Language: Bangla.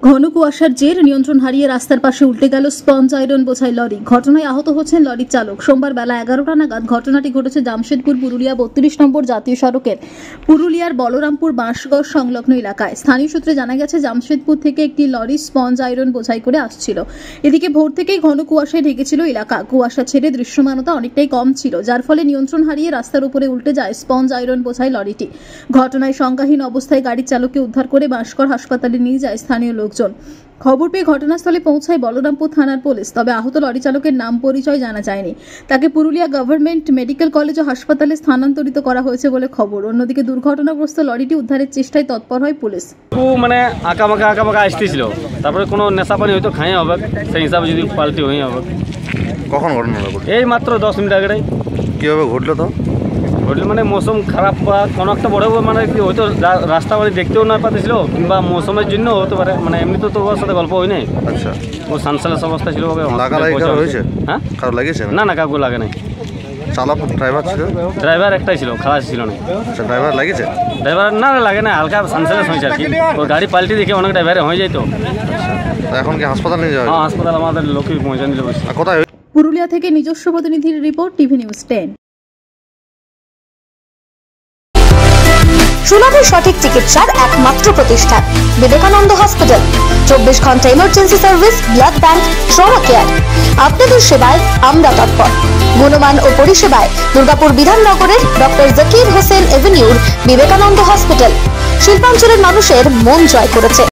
ঘন কুয়াশার জের নিয়ন্ত্রণ হারিয়ে রাস্তার পাশে উল্টে গেল স্পঞ্জ আয়রন বোঝাই লরি। ঘটনায় আহত হচ্ছেন লরির চালক। সোমবার বেলা 11টা নাগাদ ঘটনাটি ঘটেছে জামশেদপুর পুরুলিয়া 32 নম্বর জাতীয় সড়কের পুরুলিয়ার বলরামপুর বাঁশগড় সংলগ্ন এলাকায়। স্থানীয় সূত্রে জানা গেছে, জামশেদপুর থেকে একটি লরি স্পঞ্জ আয়রন বোঝাই করে আসছিল। এদিকে ভোর থেকেই ঘন কুয়াশায় ঢেকেছিল এলাকা। কুয়াশা ছেড়ে দৃশ্যমানতা অনেকটাই কম ছিল, যার ফলে নিয়ন্ত্রণ হারিয়ে রাস্তার উপরে উল্টে যায় স্পঞ্জ আয়রন বোঝাই লরিটি। ঘটনায় সংজ্ঞাহীন অবস্থায় গাড়ির চালককে উদ্ধার করে বাঁশগড় হাসপাতালে নিয়ে যায় স্থানীয় লোকজন। খবর পেয়ে ঘটনাস্থলে পৌঁছায় বলরামপুর থানার পুলিশ। তবে আহত লরি চালকের নাম পরিচয় জানা যায়নি। তাকে পুরুলিয়া গভর্নমেন্ট মেডিকেল কলেজ ও হাসপাতালে স্থানান্তরিত করা হয়েছে বলে খবর। অন্যদিকে দুর্ঘটনাগ্রস্ত লরিটি উদ্ধারের চেষ্টায় তৎপর হয় পুলিশ। মানে আঁকাবাঁকা আসতেছিল, তারপরে কোনো নেশা পানি হয়তো খাই হবে, সেই হিসাবে যদি পাল্টি হয়ে হবে। কখন ঘটনাটা ঘটলো? এই মাত্র 10 মিনিট আগে। কীভাবে ঘটলো তো? ঘটলে মানে মৌসুম খারাপ বা কোনো একটা বড় মানে কি হয়তো রাস্তা মানে দেখতেও না পাচ্ছিল, কিংবা মৌসুমের জন্য হতে পারে। মানে এমনি তো ওর সাথে গল্প হয় নাই। আচ্ছা, ও সানসেলেস অবস্থা ছিল। হয়েছে? হ্যাঁ, কারো লাগিয়েছে? না কাউকে লাগে নাই। চালক ড্রাইভার ছিল? ড্রাইভার একটাই ছিল, খালাস ছিল না। আচ্ছা, ড্রাইভার লাগিয়েছে? ড্রাইভার না লাগে না, হালকা সানসেলেস হয়েছে আর কি। ওই গাড়ি পাল্টি দেখে অনেক ড্রাইভারে হয়ে যেত। এখন কি হাসপাতাল নিয়ে যাওয়া? হ্যাঁ, হাসপাতাল আমাদের লোকই পৌঁছে দিল। কোথায়? পুরুলিয়া থেকে নিজস্ব প্রতিনিধির রিপোর্ট, টিভি নিউজ 10। সুলভের সঠিক চিকিৎসার একমাত্র প্রতিষ্ঠান বিবেকানন্দ হসপিটাল। 24 ঘন্টা emergency service, blood bank, trauma care. আপনাদের সেবায় আমরা তৎপর। গুণমান ও পরিষেবায় দুর্গাপুর বিধাননগরের ডক্টর জাকির হোসেন এভিনিউর বিবেকানন্দ হসপিটাল শিল্পাঞ্চলের মানুষের মন জয় করেছে।